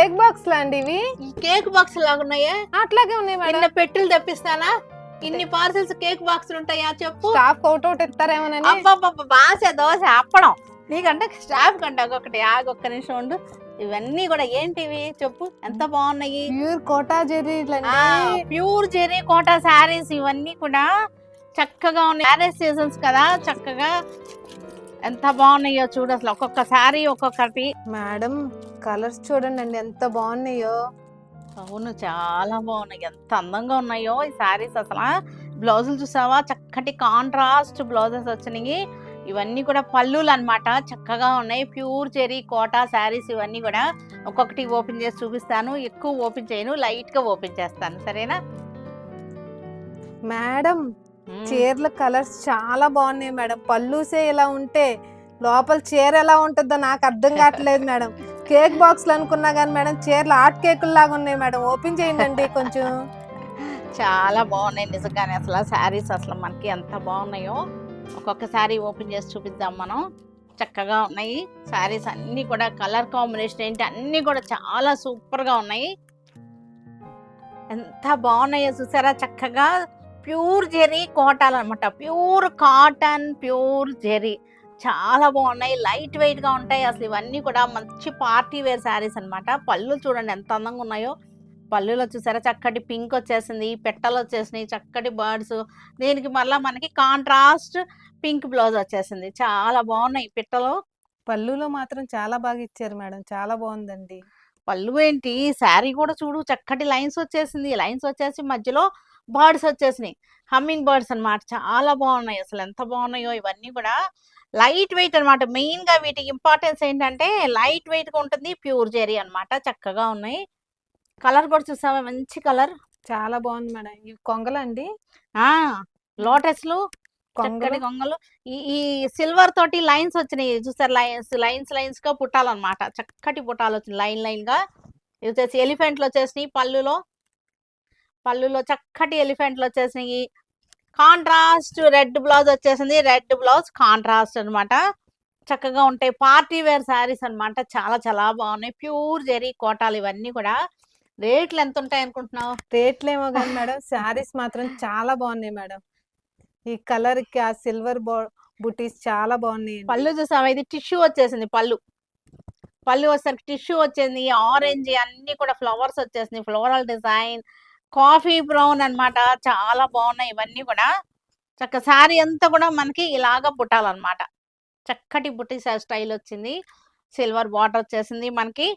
Cake box లాంటి ఇవి ఈ కేక్ బాక్స్ లాగా ఉన్నాయే, అట్లాగే ఉన్నాయి మేడం. ఇన్ని పెట్టెలు తెప్పిస్తానా? ఇన్ని పార్సెల్స్ కేక్ బాక్స్ ఉంటాయా చెప్పు? స్టాఫ్ ఒకటి ఇస్తారేమోనని. అబ్బబ్బబ్బ, బాస దోశ అప్పడం నీకంటే స్టాఫ్ కంటే ఒకటి ఆగొక్క నిమిషం ఉండు. ఇవన్నీ కూడా ఏంటివి చెప్పు, ఎంత బాగున్నాయి. ప్యూర్ కోటా జెర్రీ ప్యూర్ జెరీ కోటా శారీస్ ఇవన్నీ కూడా చక్కగా ఉన్నాయి. మ్యారేజ్ సీజన్స్ కదా, చక్కగా ఎంత బాగున్నాయో చూడు. అసలు ఒక్కొక్క శారీ ఒక్కొక్కటి. మేడం కలర్స్ చూడండి అండి ఎంత బాగున్నాయో. అవును, చాలా బాగున్నాయి, ఎంత అందంగా ఉన్నాయో ఈ శారీస్. అసలు బ్లౌజులు చూసావా, చక్కటి కాంట్రాస్ట్ బ్లౌజెస్ వచ్చినాయి. ఇవన్నీ కూడా పళ్ళులు అన్నమాట, చక్కగా ఉన్నాయి. ప్యూర్ జెరీ కోటా శారీస్ ఇవన్నీ కూడా. ఒక్కొక్కటి ఓపెన్ చేసి చూపిస్తాను, ఎక్కువ ఓపెన్ చేయను, లైట్ గా ఓపెన్ చేస్తాను, సరేనా మేడం? చీరల కలర్స్ చాలా బాగున్నాయి మేడం. పళ్ళుసే ఇలా ఉంటే లోపల చీర ఎలా ఉంటుందో నాకు అర్థం కావట్లేదు మేడం. కేక్ బాక్స్ అనుకున్నా కానీ మేడం చీరలు ఆర్ట్ కేకులు లాగా ఉన్నాయి మేడం. ఓపెన్ చేయండి కొంచెం. చాలా బాగున్నాయి నిజంగానే. అసలు శారీస్ అసలు మనకి ఎంత బాగున్నాయో. ఒక్కొక్క శారీ ఓపెన్ చేసి చూపిద్దాం మనం. చక్కగా ఉన్నాయి శారీస్ అన్ని కూడా. కలర్ కాంబినేషన్ ఏంటి అన్ని కూడా చాలా సూపర్ గా ఉన్నాయి. ఎంత బాగున్నాయో చూసారా, చక్కగా ప్యూర్ జెరీ కోటాలు అనమాట. ప్యూర్ కాటన్, ప్యూర్ జెరీ, చాలా బాగున్నాయి. లైట్ వెయిట్ గా ఉంటాయి. అసలు ఇవన్నీ కూడా మంచి పార్టీ వేర్ శారీస్ అనమాట. పళ్ళు చూడండి ఎంత అందంగా ఉన్నాయో. పళ్ళులో చూసారా చక్కటి పింక్ వచ్చేసింది, పెట్టలు వచ్చేసినాయి, చక్కటి బర్డ్స్. దీనికి మళ్ళీ మనకి కాంట్రాస్ట్ పింక్ బ్లౌజ్ వచ్చేసింది. చాలా బాగున్నాయి పిట్టలు. పళ్ళులో మాత్రం చాలా బాగా ఇచ్చారు మేడం, చాలా బాగుందండి. పళ్ళు ఏంటి, శారీ కూడా చూడు చక్కటి లైన్స్ వచ్చేసింది. లైన్స్ వచ్చేసి మధ్యలో బర్డ్స్ వచ్చేసినాయి, హమ్మింగ్ బర్డ్స్ అన్నమాట. చాలా బాగున్నాయి, అసలు ఎంత బాగున్నాయో. ఇవన్నీ కూడా లైట్ వెయిట్ అనమాట. మెయిన్ గా వీటికి ఇంపార్టెన్స్ ఏంటంటే లైట్ వెయిట్ గా ఉంటుంది, ప్యూర్ జెరీ అన్నమాట. చక్కగా ఉన్నాయి. కలర్ కూడా చూసావా, మంచి కలర్, చాలా బాగుంది మేడం. ఇవి కొంగలండి, లోటస్లు, కొంగలు. చక్కటి కొంగలు. ఈ సిల్వర్ తోటి లైన్స్ వచ్చినాయి చూసారు, లైన్స్ గా పుట్టాలన్నమాట. చక్కటి పుట్టాలు వచ్చినాయి లైన్ లైన్ గా. ఇవి వచ్చేసి ఎలిఫెంట్లు వచ్చేసినాయి పళ్ళులో చక్కటి ఎలిఫెంట్లు వచ్చేసినాయి. కాంట్రాస్ట్ రెడ్ బ్లౌజ్ వచ్చేసింది, రెడ్ బ్లౌజ్ కాంట్రాస్ట్ అన్నమాట. చక్కగా ఉంటాయి, పార్టీ వేర్ శారీస్ అన్నమాట. చాలా చాలా బాగున్నాయి. ప్యూర్ జెరీ కోటాలు ఇవన్నీ కూడా. రేట్లు ఎంత ఉంటాయి అనుకుంటున్నావు? రేట్లు ఏమో కానీ మేడం శారీస్ మాత్రం చాలా బాగున్నాయి మేడం. ఈ కలర్ కి ఆ సిల్వర్ బుటీస్ చాలా బాగున్నాయి. పళ్ళు చూసావా, ఇది టిష్యూ వచ్చేసింది. పళ్ళు వచ్చేసరికి టిష్యూ వచ్చింది, ఆరెంజ్ అన్ని కూడా ఫ్లవర్స్ వచ్చేసింది, ఫ్లోరల్ డిజైన్, కాఫీ బ్రౌన్ అన్నమాట. చాలా బాగున్నాయి ఇవన్నీ కూడా. చక్క శారీ అంతా కూడా మనకి ఇలాగా బుట్టాలన్నమాట. చక్కటి బుట్టి స్టైల్ వచ్చింది, సిల్వర్ బార్డర్ వచ్చేసింది మనకి.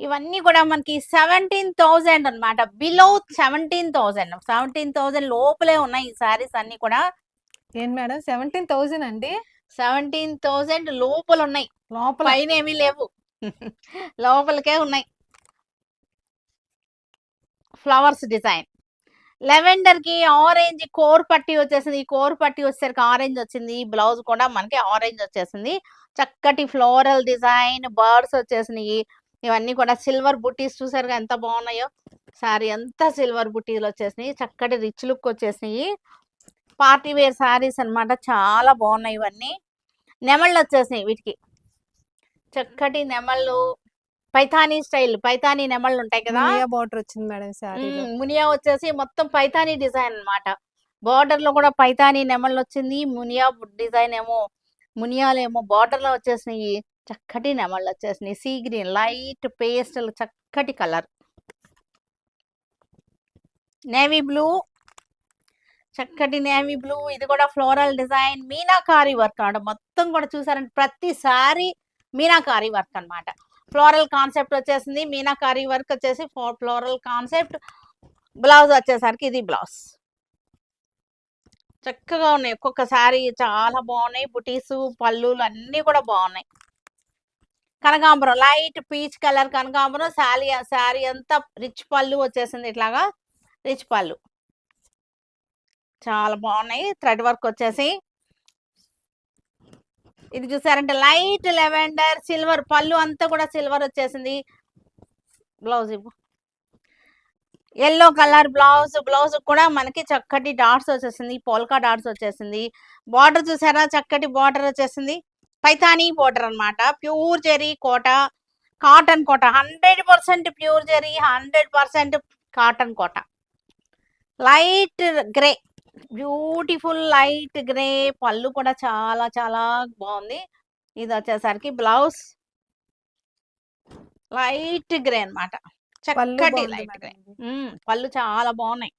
ఇవన్నీ కూడా మనకి 17,000 అన్నమాట. బిలో 17,000 లోపలే ఉన్నాయి ఈ శారీస్ అన్ని కూడా. ఏంటి మేడం 17,000 అండి? 17,000 లోపల ఉన్నాయి, లోపల పైన ఏమీ లేవు, లోపలికే ఉన్నాయి. ఫ్లవర్స్ డిజైన్, లెవెండర్ కి ఆరెంజ్ కోర్ పట్టి వచ్చేసింది. ఈ కోర్ పట్టి వచ్చేసరికి ఆరెంజ్ వచ్చింది. బ్లౌజ్ కూడా మనకి ఆరెంజ్ వచ్చేసింది. చక్కటి ఫ్లోరల్ డిజైన్, బర్డ్స్ వచ్చేసినాయి. ఇవన్నీ కూడా సిల్వర్ బుట్టీస్ చూసారుగా ఎంత బాగున్నాయో. శారీ అంతా సిల్వర్ బుట్టీలు వచ్చేసినాయి, చక్కటి రిచ్ లుక్ వచ్చేసినాయి. పార్టీ వేర్ శారీస్ అన్నమాట, చాలా బాగున్నాయి ఇవన్నీ. నెమళ్ళు వచ్చేసినాయి వీటికి, చక్కటి నెమళ్ళు, పైథానీ స్టైల్, పైథానీ నెమళ్ళు ఉంటాయి కదా. బార్డర్ వచ్చింది మేడం శారీ. మునియా వచ్చేసి మొత్తం పైథానీ డిజైన్ అన్నమాట. బార్డర్ లో కూడా పైథానీ నెమళ్ళు వచ్చింది. మునియా డిజైన్ ఏమో, మునియాలేమో బార్డర్ లో వచ్చేసినాయి. చక్కటి నెమళ్ళు వచ్చేసినాయి. సీ గ్రీన్, లైట్ పేస్టల్, చక్కటి కలర్. నేవీ బ్లూ, చక్కటి నేవీ బ్లూ. ఇది కూడా ఫ్లోరల్ డిజైన్, మీనాకారి వర్క్ అన్నమాట. మొత్తం కూడా చూసారంటే ప్రతిసారి మీనాకారి వర్క్ అన్నమాట. ఫ్లోరల్ కాన్సెప్ట్ వచ్చేసింది, మీనాకారి వర్క్ వచ్చేసి ఫ్లోరల్ కాన్సెప్ట్. బ్లౌజ్ వచ్చేసరికి ఇది బ్లౌజ్. చక్కగా ఉన్నాయి, ఒక్కొక్క శారీ చాలా బాగున్నాయి. బుటీసు, పళ్ళులు అన్నీ కూడా బాగున్నాయి. కనకాంబరం, లైట్ పీచ్ కలర్ కనకాంబరం. శారీ అంతా రిచ్ పళ్ళు వచ్చేసింది, ఇట్లాగా రిచ్ పళ్ళు, చాలా బాగున్నాయి. థ్రెడ్ వర్క్ వచ్చేసి ఇది చూసారంటే లైట్ లెవెండర్ సిల్వర్, పళ్ళు అంతా కూడా సిల్వర్ వచ్చేసింది. బ్లౌజ్ ఇవ్వు, ఎల్లో కలర్ బ్లౌజ్ కూడా మనకి చక్కటి డాట్స్ వచ్చేసింది, పోల్కా డాట్స్ వచ్చేసింది. బార్డర్ చూసారా, చక్కటి బార్డర్ వచ్చేసింది. పైథానీ బార్డర్ అన్నమాట. Pure zari Kota, cotton Kota 100% pure zari, 100% cotton Kota. Light grey, beautiful light grey. పళ్ళు కూడా చాలా చాలా బాగుంది. ఇది వచ్చేసరికి బ్లౌజ్ లైట్ గ్రే అన్నమాట, పళ్ళు చక్కటి బాగుంది లైట్ గ్రే. మేడం ఇది. పళ్ళు చాలా బాగున్నాయి.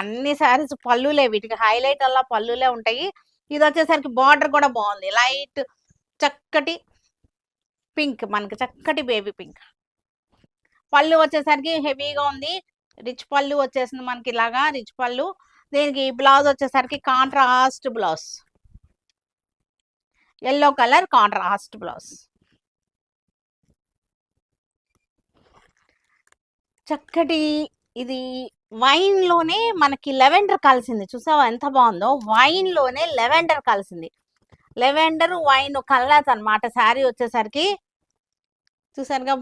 అన్ని శారీస్ పళ్ళులే, వీటికి హైలైట్ అలా పళ్ళులే ఉంటాయి. ఇది వచ్చేసరికి బార్డర్ కూడా బాగుంది, లైట్ చక్కటి పింక్, మనకి చక్కటి బేబీ పింక్. పళ్ళు వచ్చేసరికి హెవీగా ఉంది, రిచ్ పళ్ళు వచ్చేసింది మనకి, ఇలాగా రిచ్ పళ్ళు. దీనికి బ్లౌజ్ వచ్చేసరికి contrast blouse, yellow colour contrast blouse. చక్కటి ఇది వైన్ లోనే మనకి లెవెండర్ కలిసింది, చూసావా ఎంత బాగుందో. వైన్ లోనే లెవెండర్ కలిసింది, లెవెండర్ వైన్ కలర్స్ అన్నమాట. శారీ వచ్చేసరికి చూసారుగా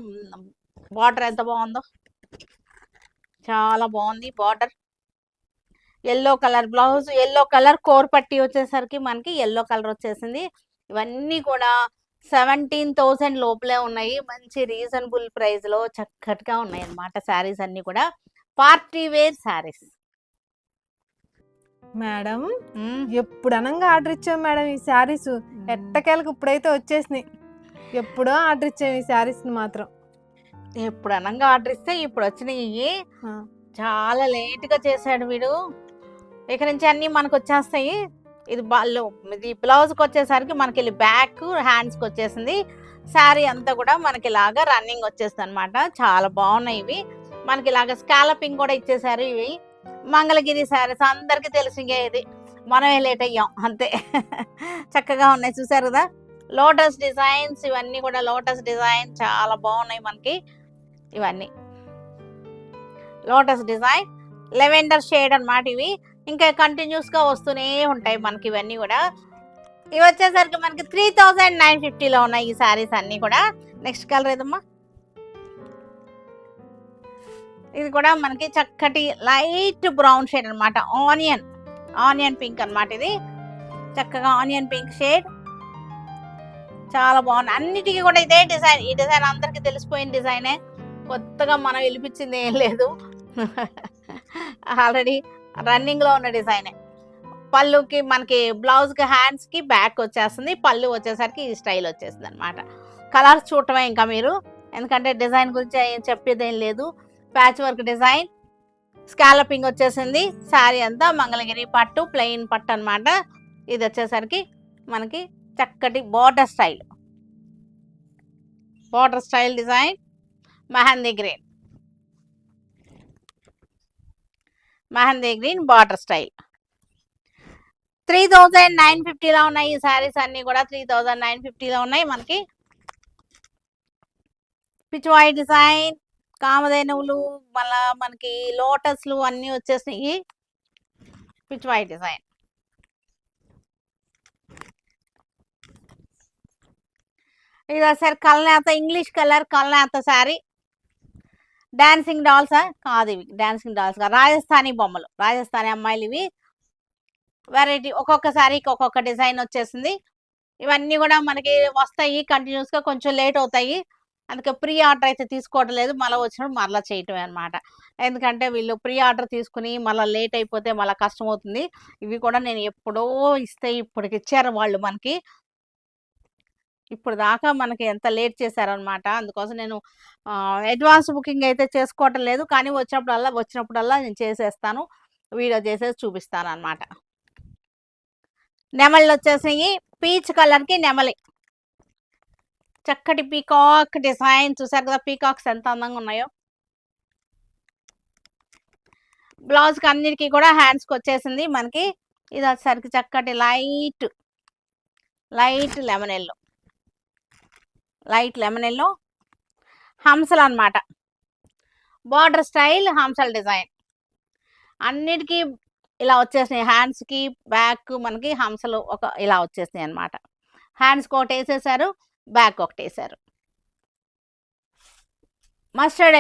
బార్డర్ ఎంత బాగుందో, చాలా బాగుంది border. Yellow colour blouse, yellow colour core పట్టి వచ్చేసరికి మనకి ఎల్లో కలర్ వచ్చేసింది. ఇవన్నీ కూడా 17,000 లోపలే ఉన్నాయి, మంచి రీజనబుల్ ప్రైస్ లో చక్కటిగా ఉన్నాయి అన్నమాట శారీస్ అన్ని కూడా, పార్టీ వేర్ శారీస్. మేడం ఎప్పుడు అనంగా ఆర్డర్ ఇచ్చాం మేడం ఈ శారీస్, ఎట్టకేలకు ఇప్పుడైతే వచ్చేసినాయి. ఎప్పుడో ఆర్డర్ ఇచ్చాం ఈ శారీస్ మాత్రం. ఎప్పుడు అనంగా ఆర్డర్ ఇస్తే ఇప్పుడు వచ్చినాయి. ఆ, చాలా లేట్ గా చేశాడు వీడు. ఇక్కడ నుంచి అన్ని మనకు వచ్చేస్తాయి. ఇది ఇది బ్లౌజ్కి వచ్చేసరికి మనకి బ్యాక్ హ్యాండ్స్కి వచ్చేసింది. శారీ అంతా కూడా మనకి ఇలాగా రన్నింగ్ వచ్చేస్తుంది అనమాట. చాలా బాగున్నాయి ఇవి. మనకి ఇలాగ స్కాలపింగ్ కూడా ఇచ్చేసారు. ఇవి మంగళగిరి శారీస్ అందరికీ తెలిసిందే, ఇది మనమే లేట్ అయ్యాం అంతే. చక్కగా ఉన్నాయి, చూసారు కదా లోటస్ డిజైన్స్. ఇవన్నీ కూడా లోటస్ డిజైన్ చాలా బాగున్నాయి మనకి. ఇవన్నీ లోటస్ డిజైన్, లెవెండర్ షేడ్ అన్నమాట ఇవి. ఇంకా కంటిన్యూస్ గా వస్తూనే ఉంటాయి మనకి ఇవన్నీ కూడా. ఇవి వచ్చేసరికి మనకి 3,950లో ఉన్నాయి ఈ శారీస్ అన్ని కూడా. నెక్స్ట్ కలర్ ఏదమ్మా, ఇది కూడా మనకి చక్కటి లైట్ బ్రౌన్ షేడ్ అన్నమాట, ఆనియన్ పింక్ అన్నమాట. ఇది చక్కగా ఆనియన్ పింక్ షేడ్, చాలా బాగుంది. అన్నిటికీ కూడా ఇదే డిజైన్. ఈ డిజైన్ అందరికి తెలిసిపోయిన డిజైనే, కొత్తగా మనం వెలిపించింది ఏం లేదు, ఆల్రెడీ రన్నింగ్ లో ఉన్న డిజైనే. పళ్ళుకి మనకి బ్లౌజ్ కి హ్యాండ్స్ కి బ్యాక్ వచ్చేస్తుంది, పళ్ళు వచ్చేసరికి ఈ స్టైల్ వచ్చేస్తుంది అనమాట. కలర్స్ చూడటమే ఇంకా మీరు, ఎందుకంటే డిజైన్ గురించి ఏం చెప్పేది ఏం లేదు. ప్యాచ్ వర్క్ డిజైన్, స్కాలపింగ్ వచ్చేసింది. శారీ అంతా మంగళగిరి పట్టు, ప్లెయిన్ పట్టు అన్నమాట. ఇది వచ్చేసరికి మనకి చక్కటి border style design, mehndi green border style. 3,950లో ఉన్నాయి ఈ శారీస్ అన్ని కూడా, 3,950లో ఉన్నాయి మనకి. పిచ్వాయి డిజైన్, కామధేనువులు, మళ్ళా మనకి లోటస్లు అన్ని వచ్చేసినాయి. పిచ్వాయి డిజైన్, ఇది sir Kalneta, English colour Kalneta sari. Dancing dolls కాదు ఇవి, డాన్సింగ్ డాల్స్ కాదు, రాజస్థానీ బొమ్మలు, రాజస్థానీ అమ్మాయిలు ఇవి. వెరైటీ, ఒక్కొక్క శారీకి ఒక్కొక్క డిజైన్ వచ్చేసింది. ఇవన్నీ కూడా మనకి వస్తాయి కంటిన్యూస్గా, కొంచెం లేట్ అవుతాయి. అందుకే ప్రీ ఆర్డర్ అయితే తీసుకోవడం లేదు, మళ్ళీ వచ్చినప్పుడు మళ్ళీ చేయటమే అనమాట. ఎందుకంటే వీళ్ళు ప్రీ ఆర్డర్ తీసుకుని మళ్ళీ లేట్ అయిపోతే మళ్ళీ కష్టం అవుతుంది. ఇవి కూడా నేను ఎప్పుడో ఇస్తే ఇప్పటికి ఇచ్చారు వాళ్ళు మనకి, ఇప్పుడు దాకా మనకి ఎంత లేట్ చేశారనమాట. అందుకోసం నేను అడ్వాన్స్ బుకింగ్ అయితే చేసుకోవటం లేదు, కానీ వచ్చినప్పుడల్లా నేను చేసేస్తాను, వీడియో చేసేసి చూపిస్తాను అనమాట. నెమళ్ళు వచ్చేసినాయి, పీచ్ కలర్కి నెమలి, చక్కటి పీకాక్ డిజైన్. చూసారు కదా పీకాక్స్ ఎంత అందంగా ఉన్నాయో. బ్లౌజ్కి అన్నిటికీ కూడా హ్యాండ్స్కి వచ్చేసింది మనకి. ఇది వచ్చేసరికి చక్కటి లైట్ లెమన్ ఎల్లో హంసలు అన్నమాట. బార్డర్ స్టైల్ హంసల్ డిజైన్, అన్నిటికీ ఇలా వచ్చేసినాయి. హ్యాండ్స్కి బ్యాక్ మనకి హంసలు ఇలా వచ్చేసినాయి అనమాట. హ్యాండ్స్కి ఒకటి వేసేసారు, బ్యాక్ ఒకటి వేసారు. మస్టర్డ్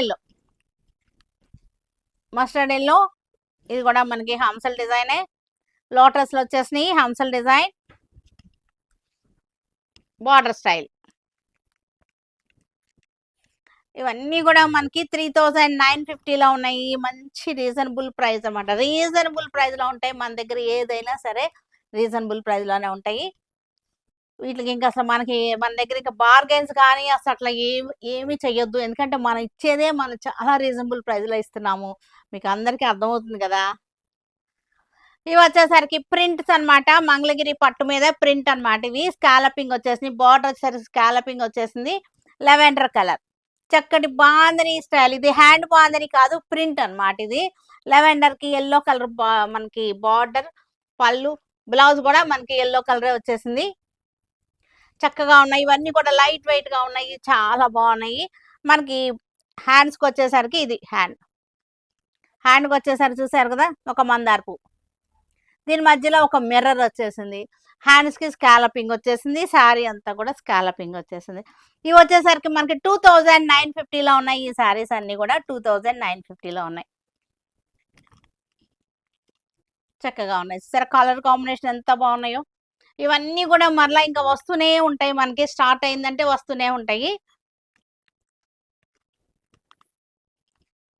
ఎల్లో, ఇది కూడా మనకి హంసల్ డిజైనే. లోటస్లో వచ్చేసినాయి హంసల్ డిజైన్, బార్డర్ స్టైల్. ఇవన్నీ కూడా మనకి 3950లో ఉన్నాయి. మంచి రీజనబుల్ ప్రైస్ అన్నమాట. రీజనబుల్ ప్రైస్‌లో ఉంటాయి. మన దగ్గర ఏదైనా సరే రీజనబుల్ ప్రైస్‌లోనే ఉంటాయి. వీటికి ఇంకా అసలు మనకి మన దగ్గర ఇంకా బార్గెన్స్ కానీ అసలు అట్లా ఏమి చెయ్యొద్దు. ఎందుకంటే మనం ఇచ్చేదే మనం చాలా రీజనబుల్ ప్రైస్‌లో ఇస్తున్నాము. మీకు అందరికీ అర్థమవుతుంది కదా! ఇవి వచ్చేసరికి ప్రింట్స్ అన్నమాట. మంగళగిరి పట్టు మీద ప్రింట్ అన్నమాట ఇవి. స్కాలపింగ్ వచ్చేసింది. బార్డర్ వచ్చేసరికి స్కాలపింగ్ వచ్చేసింది. Lavender colour. చక్కటి బాందిని స్టైల్. ఇది హ్యాండ్ బాందిని కాదు, ప్రింట్ అన్నమాట ఇది. లెవెండర్‌కి యెల్లో కలర్ మనకి బార్డర్, పళ్ళు, బ్లౌజ్ కూడా మనకి యెల్లో కలరే వచ్చేసింది. చక్కగా ఉన్నాయి. ఇవన్నీ కూడా లైట్ వెయిట్‌గా ఉన్నాయి. చాలా బాగున్నాయి. మనకి హ్యాండ్స్‌కొచ్చేసరికి ఇది హ్యాండ్. హ్యాండ్‌కొచ్చేసరికి చూసారు కదా! ఒక మందార పువ్వు. దీని మధ్యలో ఒక మిర్రర్ వచ్చేసింది. హ్యాండ్స్‌కి స్కాలపింగ్ వచ్చేసింది. శారీ అంతా కూడా స్కాలపింగ్ వచ్చేసింది. ఇవి వచ్చేసరికి మనకి 2950లో ఉన్నాయి. ఈ శారీస్ అన్నీ కూడా 2950లో ఉన్నాయి. చక్కగా ఉన్నాయి. చూసారా కలర్ కాంబినేషన్ ఎంత బాగున్నాయో. ఇవన్నీ కూడా మరలా ఇంకా వస్తూనే ఉంటాయి. మనకి స్టార్ట్ అయిందంటే వస్తూనే ఉంటాయి.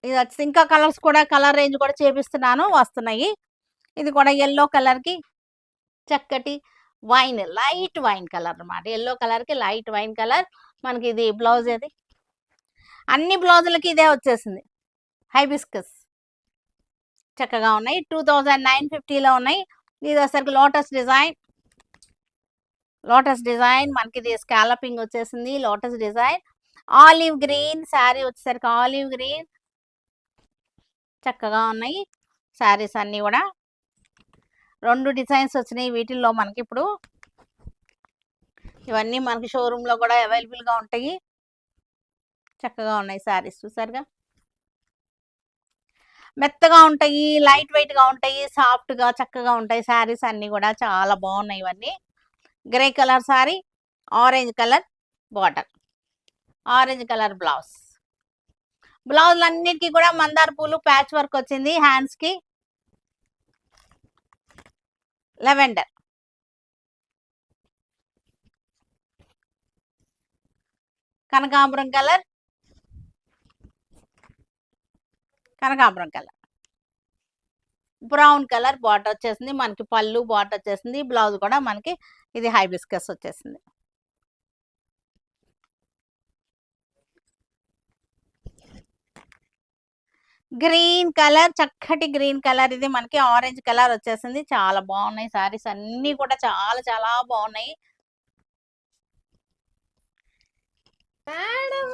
ఇది వచ్చి ఇంకా కలర్స్ కూడా కలర్ రేంజ్ కూడా చేపిస్తున్నాను, వస్తున్నాయి. ఇది కూడా యెల్లో కలర్‌కి చక్కటి లైట్ వైన్ కలర్ అన్నమాట. యెల్లో కలర్‌కి లైట్ వైన్ కలర్. మనకి ఇది బ్లౌజ్ ఏది? అన్ని బ్లౌజులకి ఇదే వచ్చేసింది. హైబిస్కస్. చక్కగా ఉన్నాయి. 2950లో ఉన్నాయి. ఇది వచ్చేసరికి లోటస్ డిజైన్ మనకి ఇది స్కాలపింగ్ వచ్చేసింది. Lotus design. Olive green sari వచ్చేసరికి ఆలివ్ గ్రీన్. చక్కగా ఉన్నాయి శారీస్ అన్నీ కూడా. 2 డిజైన్స్ వచ్చినాయి వీటిల్లో మనకిప్పుడు. ఇవన్నీ మనకి షోరూమ్‌లో కూడా అవైలబుల్‌గా ఉంటాయి. చక్కగా ఉన్నాయి శారీస్ చూసారుగా. మెత్తగా ఉంటాయి, లైట్ వెయిట్‌గా ఉంటాయి, సాఫ్ట్‌గా చక్కగా ఉంటాయి శారీస్ అన్నీ కూడా. చాలా బాగున్నాయి ఇవన్నీ. Grey colour sari, orange colour border, orange colour blouse. బ్లౌజ్‌లన్నిటికి కూడా మందార పూలు ప్యాచ్ వర్క్ వచ్చింది హ్యాండ్స్‌కి. లెవెండర్. కనకాంబరం కలర్. కనకాంబరం కలర్. బ్రౌన్ కలర్ బార్డర్ వచ్చేసింది. మనకి పళ్ళు బార్డర్ వచ్చేసింది. బ్లౌజ్ కూడా మనకి ఇది హైబిస్కస్ వచ్చేసింది. గ్రీన్ కలర్, చక్కటి గ్రీన్ కలర్. ఇది మనకి ఆరెంజ్ కలర్ వచ్చేసింది. చాలా బాగున్నాయి శారీస్ అన్నీ కూడా చాలా చాలా బాగున్నాయి. మేడం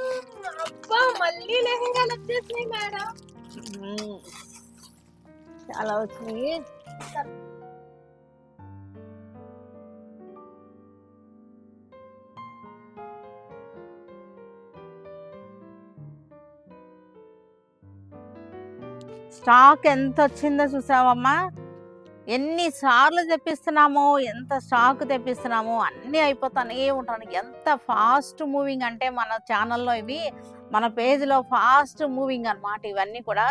అబ్బా మళ్ళీ లెహంగాలు వచ్చేసినాయి మేడం. చాలా వచ్చినాయి. స్టాక్ ఎంత వచ్చిందో చూసావమ్మా. ఎన్నిసార్లు తెప్పిస్తున్నామో, ఎంత స్టాక్ తెప్పిస్తున్నామో అన్నీ అయిపోతానే ఉంటాను. ఎంత ఫాస్ట్ మూవింగ్ అంటే మన ఛానల్లో ఇవి, మన పేజ్లో ఫాస్ట్ మూవింగ్ అన్నమాట ఇవన్నీ కూడా.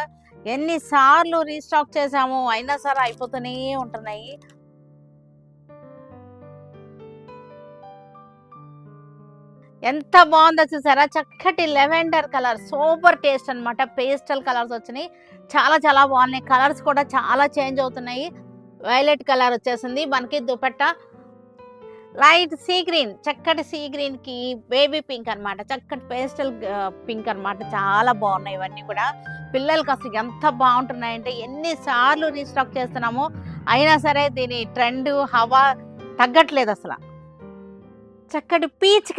ఎన్నిసార్లు రీస్టాక్ చేసామో అయినా సరే అయిపోతూనే ఉంటున్నాయి. ఎంత బాగుందో చూసారా. చక్కటి లెవెండర్ కలర్, సూపర్ టేస్ట్ అన్నమాట. పేస్టల్ కలర్స్ వచ్చినాయి. చాలా చాలా బాగున్నాయి. కలర్స్ కూడా చాలా చేంజ్ అవుతున్నాయి. వైలెట్ కలర్ వచ్చేసింది. మనకి దుపట్టా లైట్ సీ గ్రీన్, చక్కటి సీ గ్రీన్ కి బేబీ పింక్ అన్నమాట. చక్కటి పేస్టల్ పింక్ అన్నమాట. చాలా బాగున్నాయి ఇవన్నీ కూడా. పిల్లలకి అసలు ఎంత బాగుంటున్నాయంటే ఎన్నిసార్లు రీస్టాక్ చేస్తున్నామో అయినా సరే దీని ట్రెండ్ హవా తగ్గట్లేదు అసలు. చక్కటి పీచ్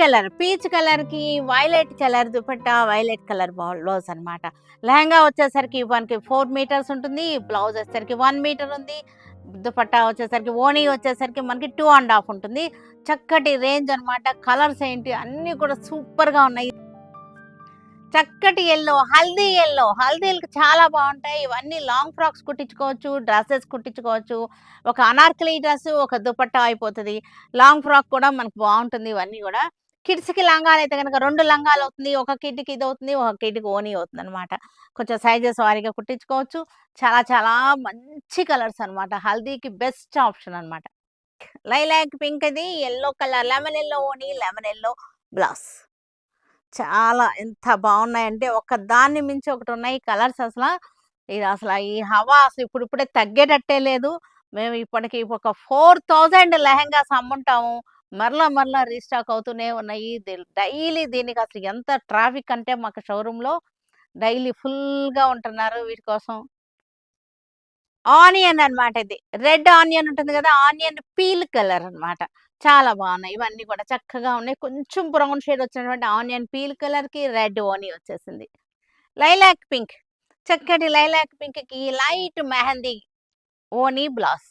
కలర్‌కి violet colour dupatta, violet colour blouse అన్నమాట. లెహంగా వచ్చేసరికి మనకి 4 మీటర్స్ ఉంటుంది. బ్లౌజ్ వచ్చేసరికి 1 మీటర్ ఉంది. దుపట్టా వచ్చేసరికి ఓణీ వచ్చేసరికి మనకి 2½ ఉంటుంది. చక్కటి రేంజ్ అన్నమాట. కలర్స్ ఏంటి అన్నీ కూడా సూపర్‌గా ఉన్నాయి. చక్కటి హల్దీలకి చాలా బాగుంటాయి. ఇవన్నీ లాంగ్ ఫ్రాక్స్ కుట్టించుకోవచ్చు, డ్రెసెస్ కుట్టించుకోవచ్చు. ఒక అనార్కలి డ్రెస్, ఒక దుపట్టా అయిపోతుంది. లాంగ్ ఫ్రాక్ కూడా మనకు బాగుంటుంది ఇవన్నీ కూడా. కిడ్స్‌కి లంగాలు అయితే కనుక 2 లంగాలు అవుతుంది. ఒక కిడ్‌కి ఇది అవుతుంది, ఒక కిడ్‌కి ఓణీ అవుతుంది అనమాట. కొంచెం సైజెస్ వారీగా కుట్టించుకోవచ్చు. చాలా చాలా మంచి కలర్స్ అన్నమాట. హల్దీకి బెస్ట్ ఆప్షన్ అన్నమాట. లైలాక్ పింక్ ఇది, యెల్లో కలర్, లెమన్ యెల్లో ఓణీ, లెమన్ యెల్లో బ్లౌజ్. చాలా ఎంత బాగున్నాయంటే ఒక దాన్ని మించి ఒకటి ఉన్నాయి కలర్స్ అసలు. ఇది అసలు ఈ హవా అసలు ఇప్పుడిప్పుడే తగ్గేటట్టే లేదు. మేము ఇప్పటికి ఒక 4000 లెహెంగాస్ అమ్ముంటాము. మరలా రీస్టాక్ అవుతూనే ఉన్నాయి. డైలీ దీనికి అసలు ఎంత ట్రాఫిక్ అంటే మాకు షోరూంలో డైలీ ఫుల్గా ఉంటున్నారు వీటి కోసం. ఆనియన్ అన్నమాట ఇది. రెడ్ ఆనియన్ ఉంటుంది కదా! ఆనియన్ పీల్ కలర్ అన్నమాట. చాలా బాగున్నాయి. ఇవన్నీ కూడా చక్కగా ఉన్నాయి. కొంచెం బ్రౌన్ షేడ్ వచ్చినటువంటి ఆనియన్ పీల్ కలర్‌కి రెడ్ ఓని వచ్చేసింది. Lilac pink. చక్కటి లైలాక్ పింక్‌కి లైట్ మెహందీ ఓని బ్లౌజ్.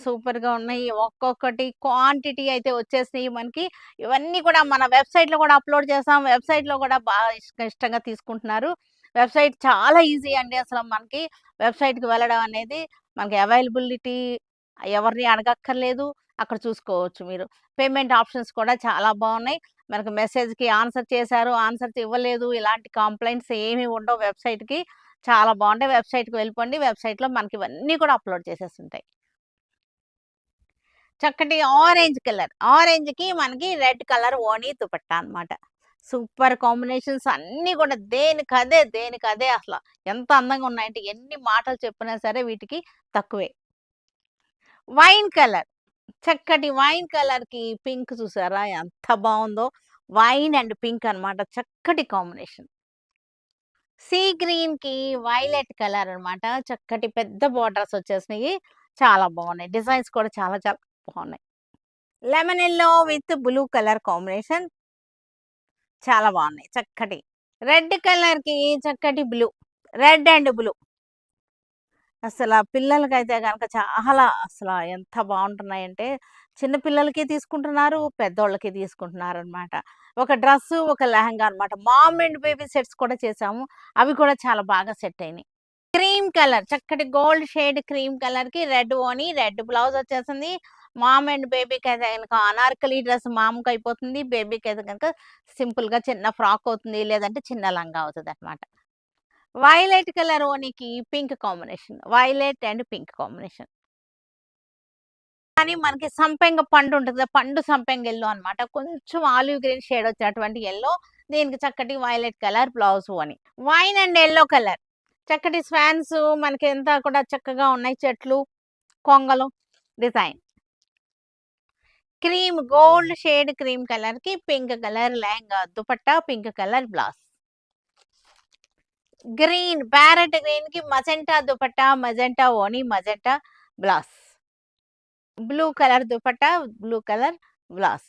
సూపర్‌గా ఉన్నాయి. ఒక్కొక్కటి క్వాంటిటీ అయితే వచ్చేసినాయి మనకి. ఇవన్నీ కూడా మన వెబ్‌సైట్‌లో కూడా అప్‌లోడ్ చేసాం. వెబ్‌సైట్‌లో కూడా బాగా ఇష్టంగా తీసుకుంటున్నారు. వెబ్‌సైట్ చాలా ఈజీ అండి అసలు మనకి. వెబ్‌సైట్‌కి వెళ్ళడం అనేది మనకి అవైలబిలిటీ ఎవరిని అడగక్కర్లేదు. అక్కడ చూసుకోవచ్చు మీరు. పేమెంట్ ఆప్షన్స్ కూడా చాలా బాగున్నాయి. మనకు మెసేజ్‌కి ఆన్సర్ చేశారు, ఆన్సర్ ఇవ్వలేదు ఇలాంటి కంప్లెయింట్స్ ఏమి ఉండవు వెబ్‌సైట్‌కి. చాలా బాగుంటాయి. వెబ్‌సైట్‌కి వెళ్ళిపోండి. వెబ్‌సైట్‌లో మనకి ఇవన్నీ కూడా అప్‌లోడ్ చేసేసుంటాయి. చక్కటి ఆరెంజ్ కలర్. ఆరెంజ్‌కి మనకి రెడ్ కలర్ ఓణి దుపట్టా అన్నమాట. సూపర్ కాంబినేషన్స్ అన్నీ కూడా దేనికదే అసల. ఎంత అందంగా ఉన్నాయంటే ఎన్ని మాటలు చెప్పినా సరే వీటికి తక్కువే. Wine colour. చక్కటి వైన్ కలర్‌కి పింక్ చూసారా ఎంత బావుందో. వైన్ అండ్ పింక్ అన్నమాట. చక్కటి కాంబినేషన్. సీ గ్రీన్‌కి వైలెట్ కలర్ అన్నమాట. చక్కటి పెద్ద బోర్డర్స్ వచ్చేసినాయి. చాలా బాగున్నాయి. డిజైన్స్ కూడా చాలా బాగున్నాయి. Lemon yellow with blue colour combination చాలా బాగున్నాయి. చక్కటి రెడ్ కలర్‌కి చక్కటి బ్లూ. Red and blue. అసల పిల్లలకైతే గనక చాలా అసల ఎంత బావుంటున్నాయంటే, చిన్న పిల్లలకి తీసుకుంటున్నారు, పెద్దోళ్ళకి తీసుకుంటున్నారనమాట. ఒక డ్రెస్సు, ఒక లెహెంగా అనమాట. మామ్ అండ్ బేబీ సెట్స్ కూడా చేసాము. అవి కూడా చాలా బాగా సెట్ అయినాయి. క్రీమ్ కలర్ చక్కటి గోల్డ్ షేడ్ క్రీమ్ కలర్‌కి రెడ్ ఓని, రెడ్ బ్లౌజ్ వచ్చేసింది. మామ్ అండ్ బేబీకైతే గనక అనార్కలి డ్రెస్ మామ్‌కయిపోతుంది. బేబీకైతే గనక సింపుల్‌గా చిన్న ఫ్రాక్ అవుతుంది. లేదంటే చిన్న లంగా అవుతదనమాట. వైలెట్ కలర్ ఓనికి pink combination. Violet and pink combination. కానీ మనకి సంపెంగ పండు ఉంటది కదా! పండు సంపెంగ యెల్లో అన్నమాట. కొంచెం ఆలివ్ గ్రీన్ షేడ్ వచ్చినటువంటి యెల్లో. దీనికి చక్కటి వైలెట్ కలర్ బ్లౌజ్ ఓని. Wine and yellow colour. చక్కటి స్వాన్స్ మనకి అంతా కూడా చక్కగా ఉన్నాయి. చెట్లు, కొంగలు design. Cream gold shade cream కలర్‌కి pink colour lehenga dupatta, pink colour blouse. Green parrot గ్రీన్‌కి మజెంటా దుపట్టా, మజెంటా ఓని, magenta blouse. Blue colour dupatta, blue colour blouse.